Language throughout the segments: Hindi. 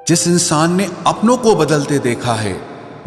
जिस इंसान ने अपनों को बदलते देखा है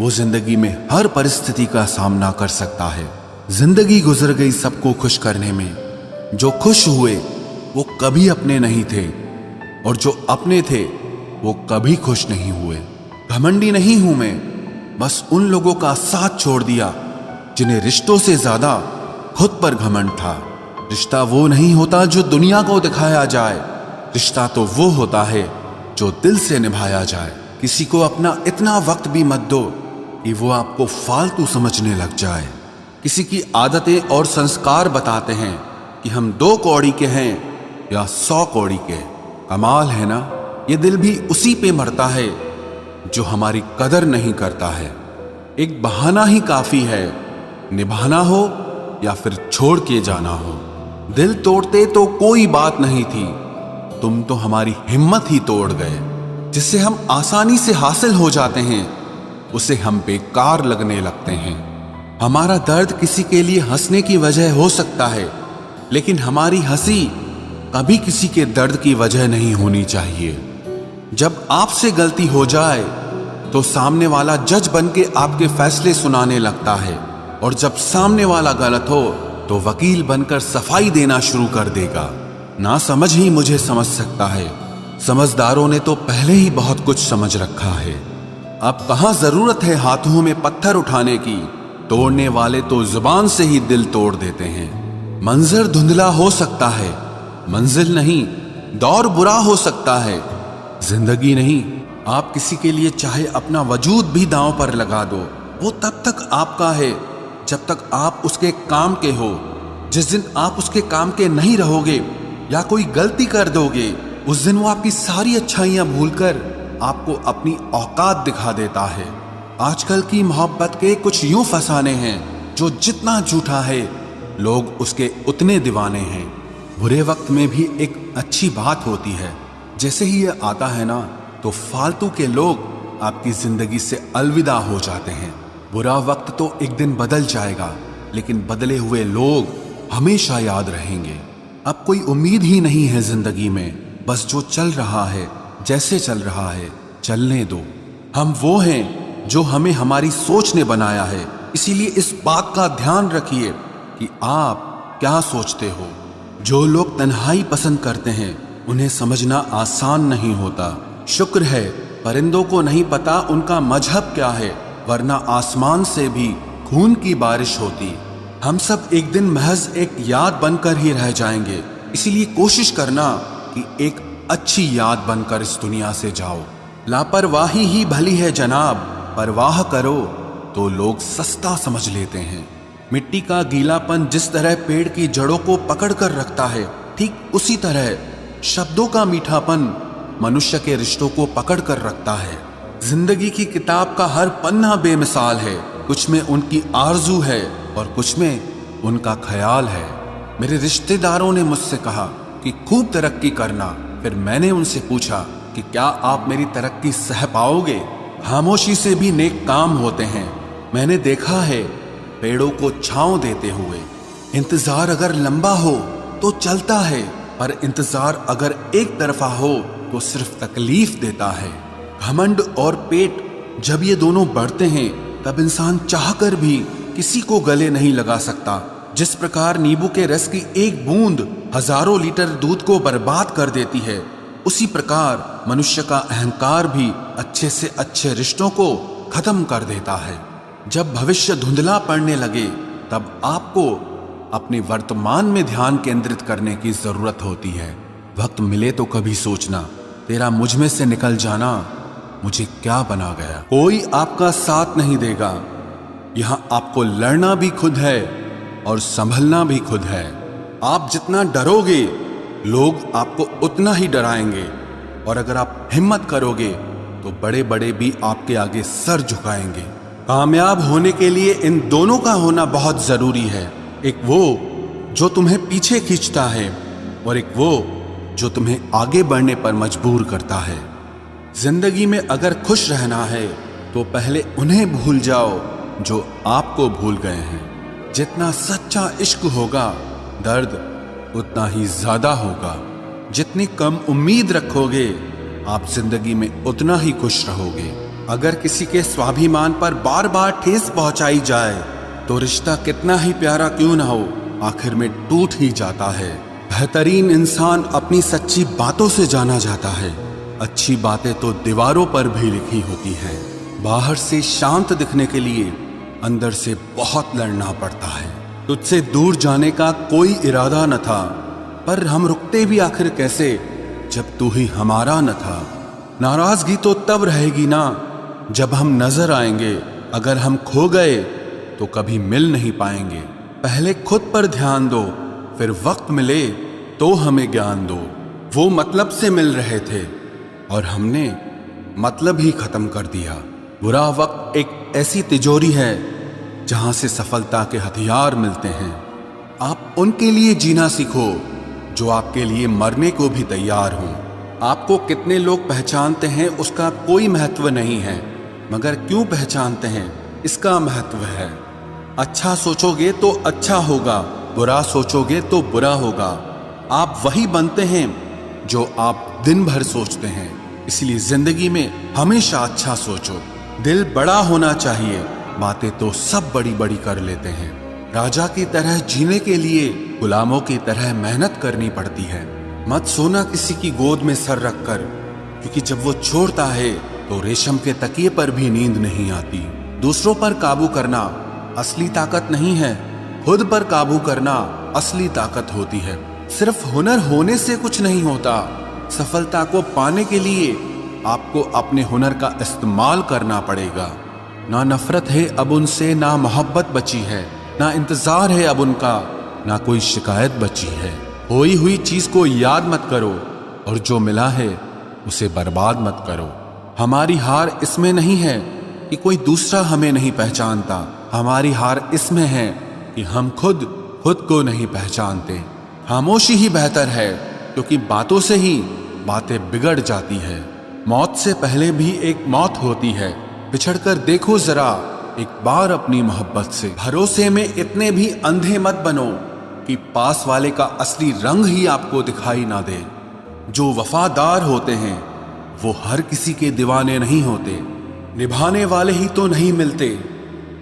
वो जिंदगी में हर परिस्थिति का सामना कर सकता है। जिंदगी गुजर गई सबको खुश करने में। जो खुश हुए वो कभी अपने नहीं थे और जो अपने थे वो कभी खुश नहीं हुए। घमंडी नहीं हूं मैं, बस उन लोगों का साथ छोड़ दिया जिन्हें रिश्तों से ज्यादा खुद पर घमंड था। रिश्ता वो नहीं होता जो दुनिया को दिखाया जाए, रिश्ता तो वो होता है जो दिल से निभाया जाए। किसी को अपना इतना वक्त भी मत दो कि वो आपको फालतू समझने लग जाए। किसी की आदतें और संस्कार बताते हैं कि हम 2 कौड़ी के हैं या 100 कौड़ी के। कमाल है ना, ये दिल भी उसी पे मरता है जो हमारी कदर नहीं करता है। एक बहाना ही काफी है, निभाना हो या फिर छोड़ के जाना हो। दिल तोड़ते तो कोई बात नहीं थी, तुम तो हमारी हिम्मत ही तोड़ गए। जिससे हम आसानी से हासिल हो जाते हैं उसे हम बेकार लगने लगते हैं। हमारा दर्द किसी के लिए हंसने की वजह हो सकता है, लेकिन हमारी हंसी कभी किसी के दर्द की वजह नहीं होनी चाहिए। जब आपसे गलती हो जाए तो सामने वाला जज बन के आपके फैसले सुनाने लगता है, और जब सामने वाला गलत हो तो वकील बनकर सफाई देना शुरू कर देगा। ना समझ ही मुझे समझ सकता है, समझदारों ने तो पहले ही बहुत कुछ समझ रखा है। अब कहां जरूरत है हाथों में पत्थर उठाने की, तोड़ने वाले तो जुबान से ही दिल तोड़ देते हैं। मंजर धुंधला हो सकता है, मंजिल नहीं, दौर बुरा हो सकता है, जिंदगी नहीं। आप किसी के लिए चाहे अपना वजूद भी दांव पर लगा दो, वो तब तक आपका है जब तक आप उसके काम के हो। जिस दिन आप उसके काम के नहीं रहोगे या कोई गलती कर दोगे, उस दिन वो आपकी सारी अच्छाइयां भूलकर आपको अपनी औकात दिखा देता है। आजकल की मोहब्बत के कुछ यूं फसाने हैं जो जितना झूठा है लोग उसके उतने दीवाने हैं। बुरे वक्त में भी एक अच्छी बात होती है, जैसे ही ये आता है ना तो फालतू के लोग आपकी जिंदगी से अलविदा हो जाते हैं। बुरा वक्त तो एक दिन बदल जाएगा, लेकिन बदले हुए लोग हमेशा याद रहेंगे। अब कोई उम्मीद ही नहीं है जिंदगी में, बस जो चल रहा है जैसे चल रहा है चलने दो। हम वो हैं जो हमें हमारी सोच ने बनाया है, इसीलिए इस बात का ध्यान रखिए कि आप क्या सोचते हो। जो लोग तन्हाई पसंद करते हैं उन्हें समझना आसान नहीं होता। शुक्र है परिंदों को नहीं पता उनका मजहब क्या है, वरना आसमान से भी खून की बारिश होती। हम सब एक दिन महज एक याद बनकर ही रह जाएंगे, इसीलिए कोशिश करना कि एक अच्छी याद बनकर इस दुनिया से जाओ। लापरवाही ही भली है जनाब, परवाह करो तो लोग सस्ता समझ लेते हैं। मिट्टी का गीलापन जिस तरह पेड़ की जड़ों को पकड़ कर रखता है, ठीक उसी तरह शब्दों का मीठापन मनुष्य के रिश्तों को पकड़ कर रखता है। जिंदगी की किताब का हर पन्ना बेमिसाल है, कुछ में उनकी आरजू है और कुछ में उनका ख्याल है। मेरे रिश्तेदारों ने मुझसे कहा कि खूब तरक्की करना, फिर मैंने उनसे पूछा कि क्या आप मेरी तरक्की सह पाओगे। खामोशी से भी नेक काम होते हैं, मैंने देखा है पेड़ों को छांव देते हुए। इंतजार अगर लंबा हो तो चलता है, पर इंतजार अगर एक तरफा हो तो सिर्फ तकलीफ देता है। घमंड और पेट जब ये दोनों बढ़ते हैं तब इंसान चाहकर भी किसी को गले नहीं लगा सकता। जिस प्रकार नींबू के रस की एक बूंद हजारों लीटर दूध को बर्बाद कर देती है, उसी प्रकार मनुष्य का अहंकार भी अच्छे से अच्छे रिश्तों को खत्म कर देता है। जब भविष्य धुंधला पड़ने लगे तब आपको अपने वर्तमान में ध्यान केंद्रित करने की जरूरत होती है। वक्त मिले तो कभी सोचना, तेरा मुझ में से निकल जाना मुझे क्या बना गया। कोई आपका साथ नहीं देगा, यहां आपको लड़ना भी खुद है और संभलना भी खुद है। आप जितना डरोगे लोग आपको उतना ही डराएंगे, और अगर आप हिम्मत करोगे तो बड़े बड़े भी आपके आगे सर झुकाएंगे। कामयाब होने के लिए इन दोनों का होना बहुत जरूरी है, एक वो जो तुम्हें पीछे खींचता है और एक वो जो तुम्हें आगे बढ़ने पर मजबूर करता है। जिंदगी में अगर खुश रहना है तो पहले उन्हें भूल जाओ जो आपको भूल गए हैं। जितना सच्चा इश्क होगा दर्द उतना ही ज्यादा होगा। जितनी कम उम्मीद रखोगे आप जिंदगी में उतना ही खुश रहोगे। अगर किसी के स्वाभिमान पर बार बार ठेस पहुंचाई जाए तो रिश्ता कितना ही प्यारा क्यों ना हो, आखिर में टूट ही जाता है। बेहतरीन इंसान अपनी सच्ची बातों से जाना जाता है। अच्छी बातें तो दीवारों पर भी लिखी होती हैं। बाहर से शांत दिखने के लिए अंदर से बहुत लड़ना पड़ता है। तुझसे दूर जाने का कोई इरादा न था, पर हम रुकते भी आखिर कैसे जब तू ही हमारा न था। नाराजगी तो तब रहेगी ना जब हम नजर आएंगे, अगर हम खो गए तो कभी मिल नहीं पाएंगे। पहले खुद पर ध्यान दो, फिर वक्त मिले तो हमें ज्ञान दो। वो मतलब से मिल रहे थे और हमने मतलब ही खत्म कर दिया। बुरा वक्त एक ऐसी तिजोरी है जहां से सफलता के हथियार मिलते हैं। आप उनके लिए जीना सीखो जो आपके लिए मरने को भी तैयार हों। आपको कितने लोग पहचानते हैं उसका कोई महत्व नहीं है, मगर क्यों पहचानते हैं इसका महत्व है। अच्छा सोचोगे तो अच्छा होगा, बुरा सोचोगे तो बुरा होगा। आप वही बनते हैं जो आप दिन भर सोचते हैं। इसलिए जिंदगी में हमेशा अच्छा सोचो। दिल बड़ा होना चाहिए, बातें तो सब बड़ी बड़ी कर लेते हैं। राजा की तरह जीने के लिए गुलामों की तरह मेहनत करनी पड़ती है। मत सोना किसी की गोद में सर रखकर, क्योंकि जब वो छोड़ता है तो रेशम के तकिए पर भी नींद नहीं आती। दूसरों पर काबू करना असली ताकत नहीं है, खुद पर काबू करना असली ताकत होती है। सिर्फ हुनर होने से कुछ नहीं होता। सफलता को पाने के लिए आपको अपने हुनर का इस्तेमाल करना पड़ेगा। ना नफरत है अब उनसे, ना मोहब्बत बची है, ना इंतजार है अब उनका, ना कोई शिकायत बची है। खोई हुई चीज को याद मत करो और जो मिला है उसे बर्बाद मत करो। हमारी हार इसमें नहीं है कि कोई दूसरा हमें नहीं पहचानता, हमारी हार इसमें है कि हम खुद को नहीं पहचानते। खामोशी ही बेहतर है, क्योंकि बातों से ही बातें बिगड़ जाती है। मौत से पहले भी एक मौत होती है। पिछड़कर देखो जरा एक बार अपनी मोहब्बत से। भरोसे में इतने भी अंधे मत बनो कि पास वाले का असली रंग ही आपको दिखाई ना दे। जो वफादार होते हैं वो हर किसी के दीवाने नहीं होते। निभाने वाले ही तो नहीं मिलते,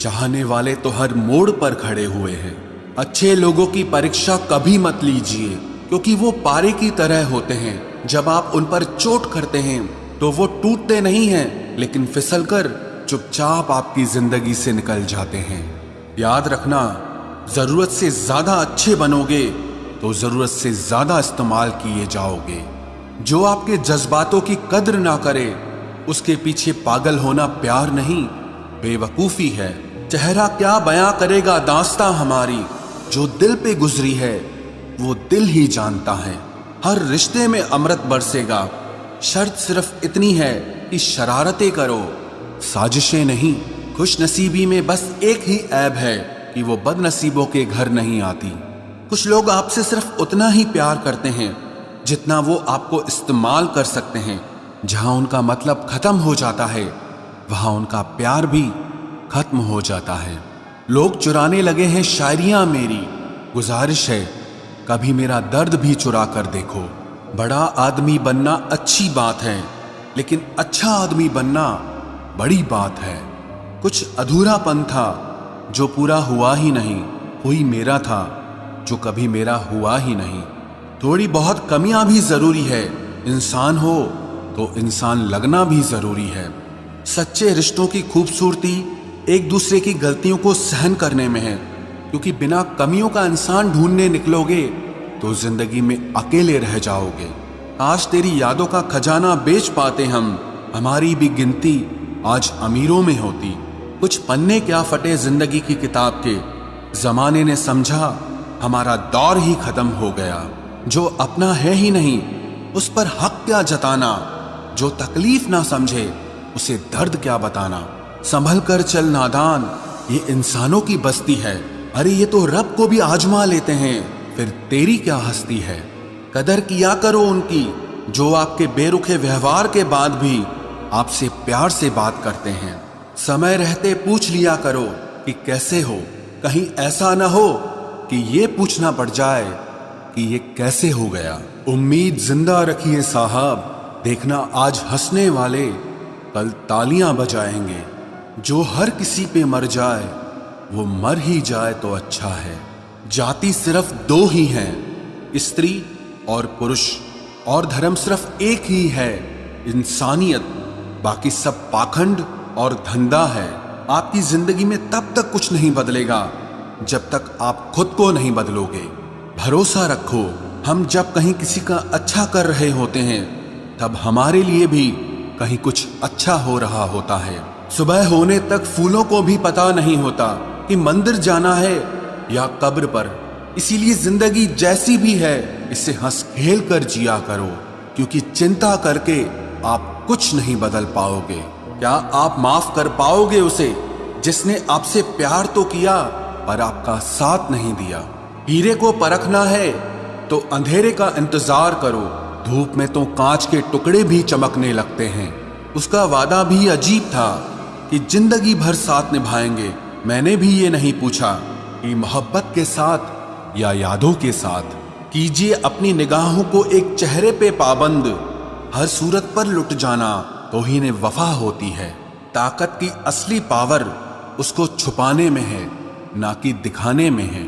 चाहने वाले तो हर मोड़ पर खड़े हुए हैं। अच्छे लोगों की परीक्षा कभी मत लीजिए, क्योंकि वो पारे की तरह होते हैं। जब आप उन पर चोट करते हैं तो वो टूटते नहीं हैं, लेकिन फिसलकर चुपचाप आपकी जिंदगी से निकल जाते हैं। याद रखना, जरूरत से ज्यादा अच्छे बनोगे तो जरूरत से ज्यादा इस्तेमाल किए जाओगे। जो आपके जज्बातों की कद्र ना करे उसके पीछे पागल होना प्यार नहीं, बेवकूफी है। चेहरा क्या बयां करेगा दास्तां हमारी, जो दिल पे गुजरी है वो दिल ही जानता है। हर रिश्ते में अमृत बरसेगा, शर्त सिर्फ इतनी है कि शरारतें करो, साजिशें नहीं। खुश नसीबी में बस एक ही ऐब है कि वो बदनसीबों के घर नहीं आती। कुछ लोग आपसे सिर्फ उतना ही प्यार करते हैं जितना वो आपको इस्तेमाल कर सकते हैं। जहां उनका मतलब खत्म हो जाता है वहां उनका प्यार भी खत्म हो जाता है। लोग चुराने लगे हैं शायरियां मेरी, गुजारिश है कभी मेरा दर्द भी चुरा कर देखो। बड़ा आदमी बनना अच्छी बात है, लेकिन अच्छा आदमी बनना बड़ी बात है। कुछ अधूरापन था जो पूरा हुआ ही नहीं, कोई मेरा था जो कभी मेरा हुआ ही नहीं। थोड़ी बहुत कमियां भी जरूरी है, इंसान हो तो इंसान लगना भी जरूरी है। सच्चे रिश्तों की खूबसूरती एक दूसरे की गलतियों को सहन करने में है, क्योंकि बिना कमियों का इंसान ढूंढने निकलोगे तो जिंदगी में अकेले रह जाओगे। आज तेरी यादों का खजाना बेच पाते हम, हमारी भी गिनती आज अमीरों में होती। कुछ पन्ने क्या फटे जिंदगी की किताब के, जमाने ने समझा हमारा दौर ही खत्म हो गया। जो अपना है ही नहीं उस पर हक क्या जताना, जो तकलीफ ना समझे उसे दर्द क्या बताना। संभल कर चल नादान, ये इंसानों की बस्ती है। अरे ये तो रब को भी आजमा लेते हैं, फिर तेरी क्या हस्ती है। कदर किया करो उनकी जो आपके बेरुखे व्यवहार के बाद भी आपसे प्यार से बात करते हैं। समय रहते पूछ लिया करो कि कैसे हो, कहीं ऐसा ना हो कि ये पूछना पड़ जाए कि ये कैसे हो गया। उम्मीद जिंदा रखिए साहब, देखना आज हंसने वाले कल तालियां बजाएंगे। जो हर किसी पे मर जाए वो मर ही जाए तो अच्छा है। जाति सिर्फ दो ही हैं, स्त्री और पुरुष, और धर्म सिर्फ एक ही है, इंसानियत। बाकी सब पाखंड और धंधा है। आपकी जिंदगी में तब तक कुछ नहीं बदलेगा जब तक आप खुद को नहीं बदलोगे। भरोसा रखो, हम जब कहीं किसी का अच्छा कर रहे होते हैं तब हमारे लिए भी कहीं कुछ अच्छा हो रहा होता है। सुबह होने तक फूलों को भी पता नहीं होता कि मंदिर जाना है या कब्र पर। इसीलिए जिंदगी जैसी भी है इसे हंस खेल कर जिया करो, क्योंकि चिंता करके आप कुछ नहीं बदल पाओगे। क्या आप माफ कर पाओगे उसे जिसने आपसे प्यार तो किया पर आपका साथ नहीं दिया? हीरे को परखना है तो अंधेरे का इंतजार करो। धूप में तो कांच के टुकड़े भी चमकने लगते हैं। उसका वादा भी अजीब था कि जिंदगी भर साथ निभाएंगे। मैंने भी ये नहीं पूछा कि मोहब्बत के साथ या यादों के साथ। कीजिए अपनी निगाहों को एक चेहरे पे पाबंद, हर सूरत पर लुट जाना तो ही ने वफा होती है। ताकत की असली पावर उसको छुपाने में है, ना कि दिखाने में है।